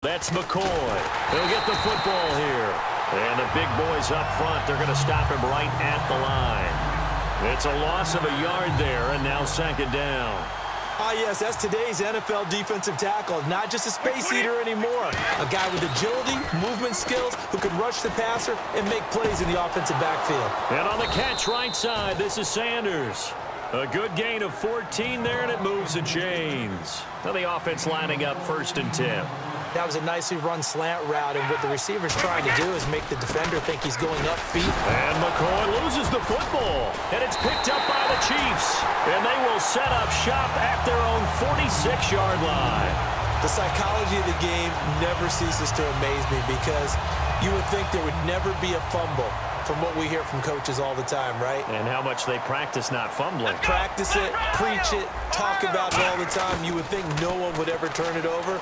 That's McCoy. He'll get the football here. And the big boys up front, they're going to stop him right at the line. It's a loss of a yard there, and now second down. Ah, yes, that's today's NFL defensive tackle. Not just a space eater anymore. A guy with agility, movement skills, who can rush the passer and make plays in the offensive backfield. And on the catch right side, this is Sanders. A good gain of 14 there, and it moves the chains. Now the offense lining up 1st and 10. That was a nicely run slant route, and what the receiver's trying to do is make the defender think he's going upfield. And McCoy loses the football, and it's picked up by the Chiefs. And they will set up shop at their own 46-yard line. The psychology of the game never ceases to amaze me because you would think there would never be a fumble from what we hear from coaches all the time, right? And how much they practice not fumbling. Practice it, preach it, talk about it all the time. You would think no one would ever turn it over.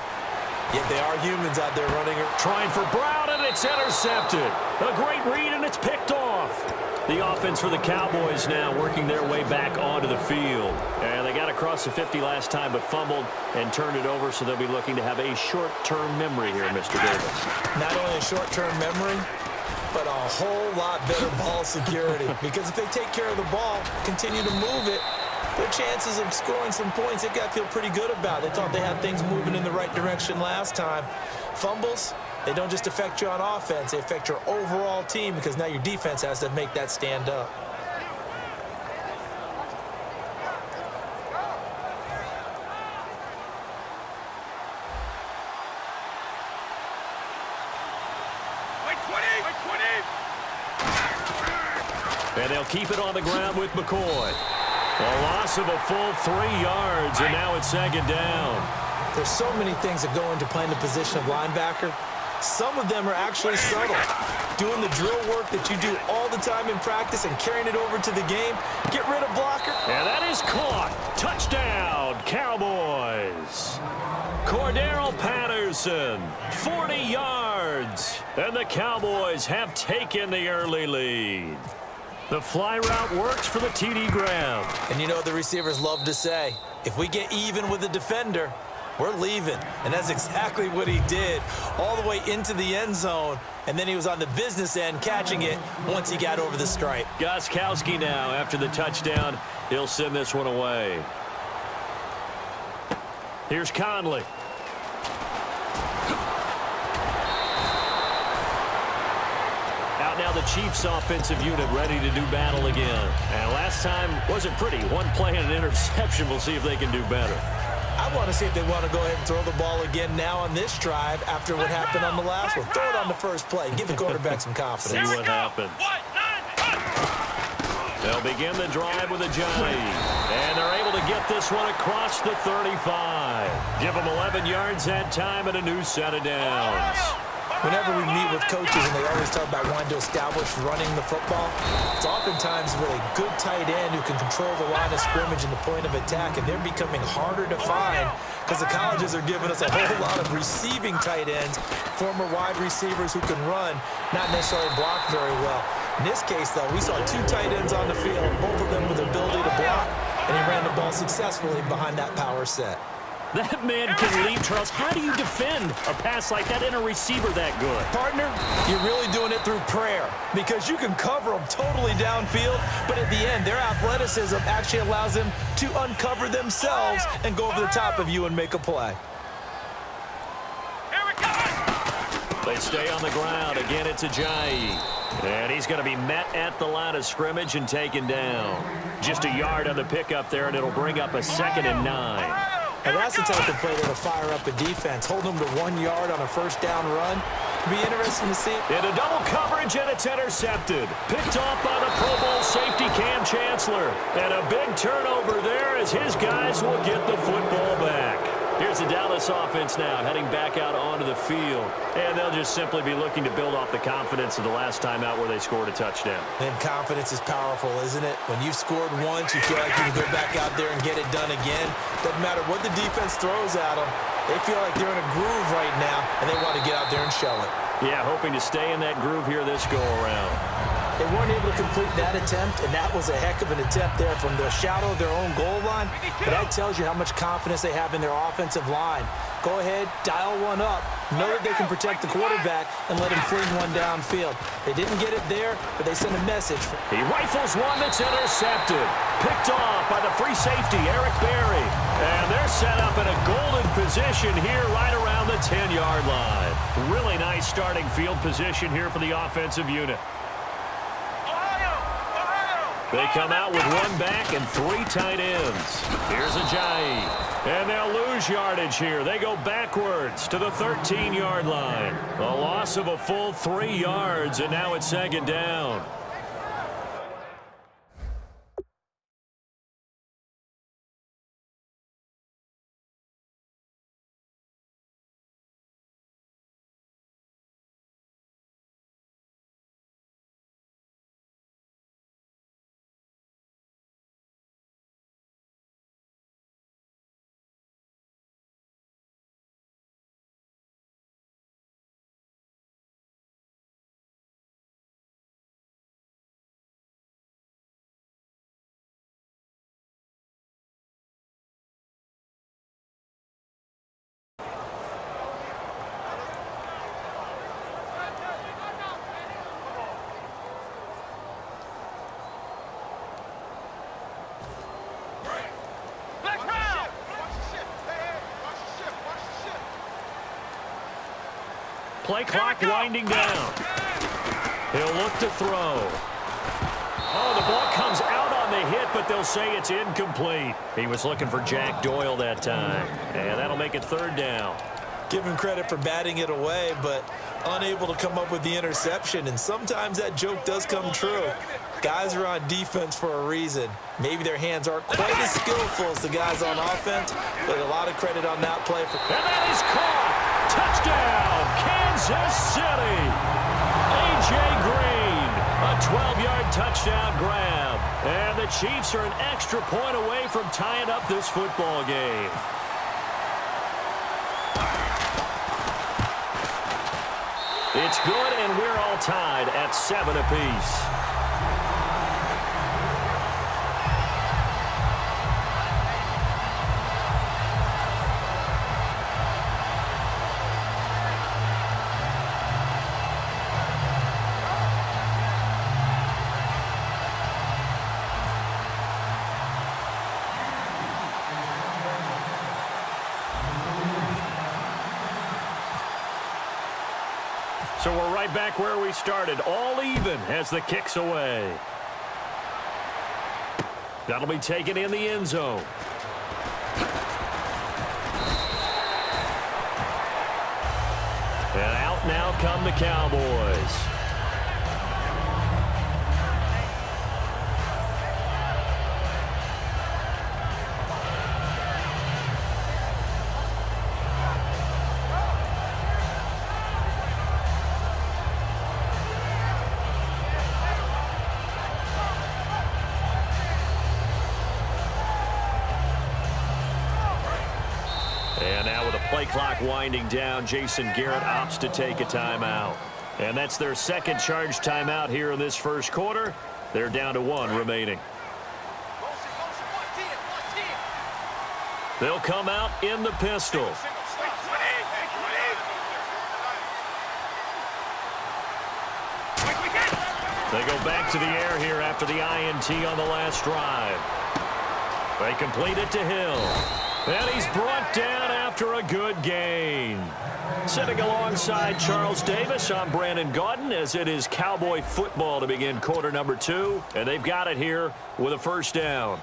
Yet they are humans out there running it. Trying for Brown, and it's intercepted. A great read, and it's picked off. The offense for the Cowboys now working their way back onto the field. And they got across the 50 last time, but fumbled and turned it over, so they'll be looking to have a short-term memory here, Mr. Davis. Not only a short-term memory, but a whole lot better ball security. Because if they take care of the ball, continue to move it, their chances of scoring some points, they've got to feel pretty good about. They thought they had things moving in the right direction last time. Fumbles, they don't just affect you on offense. They affect your overall team because now your defense has to make that stand up. And they'll keep it on the ground with McCoy. A loss of a full 3 yards, and now it's second down. There's so many things that go into playing the position of linebacker. Some of them are actually subtle. Doing the drill work that you do all the time in practice and carrying it over to the game. Get rid of blocker. And that is caught. Touchdown, Cowboys. Cordero Patterson, 40 yards. And the Cowboys have taken the early lead. The fly route works for the TD grab. And you know the receivers love to say, if we get even with the defender, we're leaving. And that's exactly what he did, all the way into the end zone. And then he was on the business end catching it once he got over the stripe. Gostkowski now, after the touchdown, he'll send this one away. Here's Conley. Out now the Chiefs offensive unit ready to do battle again. And last time wasn't pretty. One play and an interception. We'll see if they can do better. I want to see if they want to go ahead and throw the ball again now on this drive after what happened on the last one. Throw it on the first play. Give the quarterback some confidence. See what happens. They'll begin the drive with a Johnny. And they're able to get this one across the 35. Give them 11 yards that time and a new set of downs. Whenever we meet with coaches and they always talk about wanting to establish running the football, it's oftentimes with a good tight end who can control the line of scrimmage and the point of attack, and they're becoming harder to find because the colleges are giving us a whole lot of receiving tight ends, former wide receivers who can run, not necessarily block very well. In this case, though, we saw 2 tight ends on the field, both of them with the ability to block, and he ran the ball successfully behind that power set. That man can leave, Charles. How do you defend a pass like that and a receiver that good? Partner, you're really doing it through prayer because you can cover them totally downfield, but at the end, their athleticism actually allows them to uncover themselves and go over the top of you and make a play. They stay on the ground. Again, it's Ajayi. And he's going to be met at the line of scrimmage and taken down. Just a yard on the pickup there, and it'll bring up a 2nd and 9. And that's the type of play that'll fire up a defense. Hold them to 1 yard on a first down run. It'll be interesting to see. Into double coverage, and it's intercepted. Picked off by the Pro Bowl safety Cam Chancellor. And a big turnover there as his guys will get the football back. Here's the Dallas offense now heading back out onto the field. And they'll just simply be looking to build off the confidence of the last time out where they scored a touchdown. And confidence is powerful, isn't it? When you've scored once, you feel like you can go back out there and get it done again. Doesn't matter what the defense throws at them. They feel like they're in a groove right now, and they want to get out there and show it. Yeah, hoping to stay in that groove here this go-around. They weren't able to complete that attempt, and that was a heck of an attempt there from the shadow of their own goal line. But that tells you how much confidence they have in their offensive line. Go ahead, dial one up. Know that they can protect the quarterback and let him fling one downfield. They didn't get it there, but they sent a message. He rifles one that's intercepted. Picked off by the free safety, Eric Berry. And they're set up in a golden position here right around the 10-yard line. Really nice starting field position here for the offensive unit. They come out with one back and three tight ends. Here's Ajayi. And they'll lose yardage here. They go backwards to the 13-yard line. A loss of a full 3 yards, and now it's second down. Play clock winding down. He'll look to throw. Oh, the ball comes out on the hit, but they'll say it's incomplete. He was looking for Jack Doyle that time, and that'll make it third down. Give him credit for batting it away, but unable to come up with the interception, and sometimes that joke does come true. Guys are on defense for a reason. Maybe their hands aren't quite as skillful as the guys on offense, but a lot of credit on that play. And that is caught. Touchdown, Kansas City. A.J. Green, a 12-yard touchdown grab. And the Chiefs are an extra point away from tying up this football game. It's good, and we're all tied at 7 apiece. So we're right back where we started, all even as the kick's away. That'll be taken in the end zone. And out now come the Cowboys. And now with the play clock winding down, Jason Garrett opts to take a timeout. And that's their second charge timeout here in this first quarter. They're down to 1 remaining. They'll come out in the pistol. They go back to the air here after the INT on the last drive. They complete it to Hill. And he's brought down after a good gain. Sitting alongside Charles Davis, I'm Brandon Gaudin as it is Cowboy football to begin quarter number 2. And they've got it here with a first down.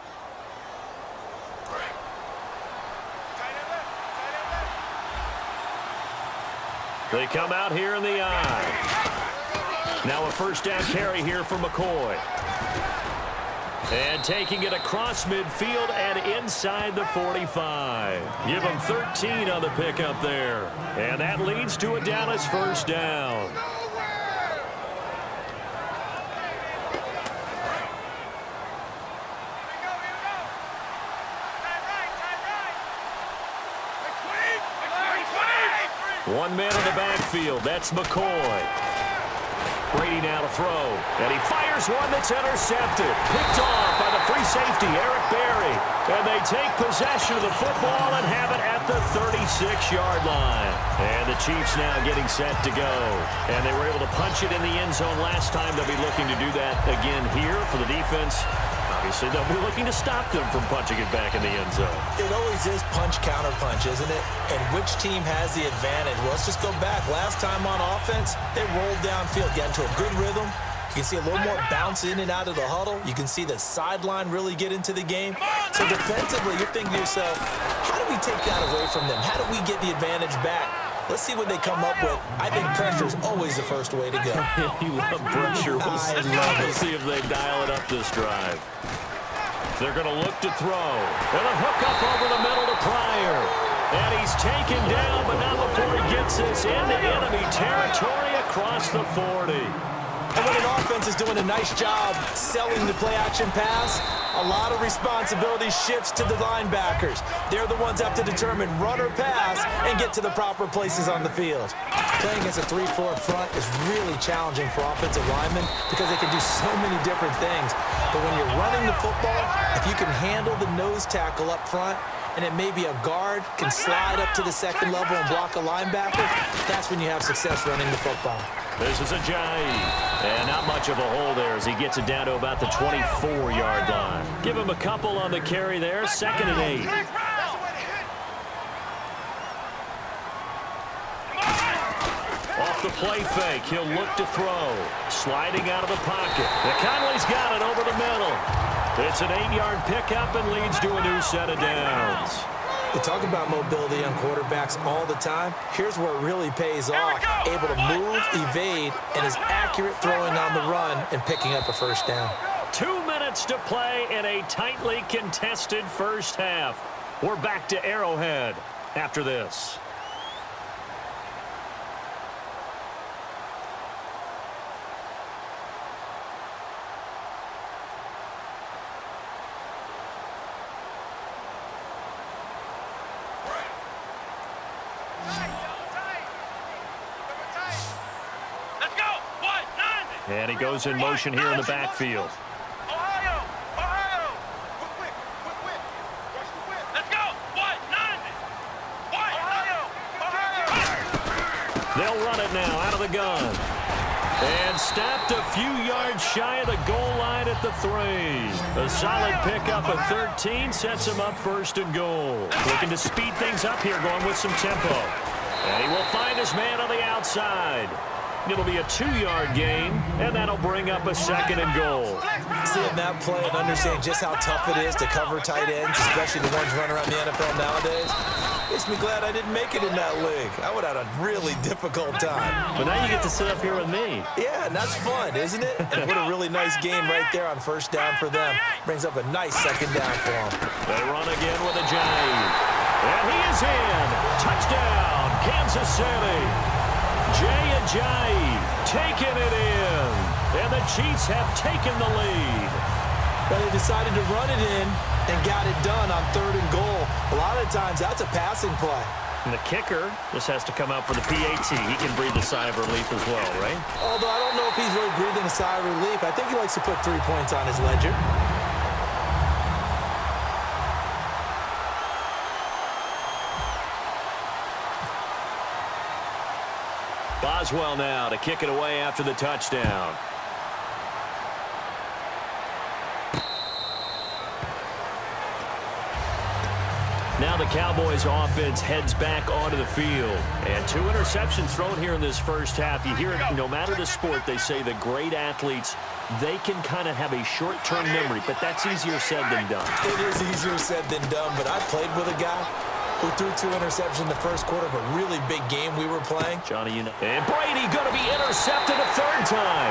They come out here in the eye. Now a first down carry here for McCoy. And taking it across midfield and inside the 45. Give them 13 on the pickup there. And that leads to a Dallas first down. One man in the backfield. That's McCoy. Brady now to throw. And he fires one that's intercepted. Picked off by the free safety, Eric Berry. And they take possession of the football and have it at the 36-yard line. And the Chiefs now getting set to go. And they were able to punch it in the end zone last time. They'll be looking to do that again here for the defense. Obviously, they'll be looking to stop them from punching it back in the end zone. It always is punch-counter-punch, isn't it? And which team has the advantage? Well, let's just go back. Last time on offense, they rolled downfield, got into a good rhythm. You can see a little more bounce in and out of the huddle. You can see the sideline really get into the game. So defensively, you're thinking to yourself, how do we take that away from them? How do we get the advantage back? Let's see what they come up with. I think pressure is always the first way to go. You love pressure. We'll see if they dial it up this drive. They're going to look to throw. And a hook up over the middle to Pryor. And he's taken down, but not before he gets this into enemy territory across the 40. And when an offense is doing a nice job selling the play-action pass, a lot of responsibility shifts to the linebackers. They're the ones that have to determine run or pass and get to the proper places on the field. Playing against a 3-4 front is really challenging for offensive linemen because they can do so many different things. But when you're running the football, if you can handle the nose tackle up front, and it may be a guard can slide up to the second level and block a linebacker, that's when you have success running the football. This is Ajayi. And not much of a hole there as he gets it down to about the 24-yard line. Give him a couple on the carry there, 2nd and 8. Off the play fake, he'll look to throw. Sliding out of the pocket. McConley's got it over the middle. It's an 8-yard pickup and leads to a new set of downs. We talk about mobility on quarterbacks all the time. Here's where it really pays off. Able to move, evade, and is accurate throwing on the run and picking up a first down. 2 minutes to play in a tightly contested first half. We're back to Arrowhead after this. And he goes in motion here in the backfield. They'll run it now out of the gun. And stopped a few yards shy of the goal line at the 3. A solid pickup of 13 sets him up 1st and goal. Looking to speed things up here, going with some tempo. And he will find his man on the outside. It'll be a 2-yard gain, and that'll bring up a 2nd and goal. Seeing that play and understanding just how tough it is to cover tight ends, especially the ones running around the NFL nowadays, makes me glad I didn't make it in that league. I would have had a really difficult time. But now you get to sit up here with me. Yeah, and that's fun, isn't it? And what a really nice game right there on 1st down for them. Brings up a nice 2nd down for them. They run again with Ajayi. And he is in. Touchdown, Kansas City. Jay Ajayi taking it in. And the Chiefs have taken the lead. But they decided to run it in and got it done on 3rd and goal. A lot of times that's a passing play. And the kicker just has to come out for the PAT. He can breathe a sigh of relief as well, right? Although I don't know if he's really breathing a sigh of relief. I think he likes to put 3 points on his ledger. Boswell now to kick it away after the touchdown. Now the Cowboys offense heads back onto the field. And 2 interceptions thrown here in this first half. You hear it, no matter the sport, they say the great athletes, they can kind of have a short-term memory, but that's easier said than done. It is easier said than done, but I played with a guy who threw 2 interceptions in the first quarter of a really big game we were playing. Johnny, and Brady going to be intercepted a 3rd time.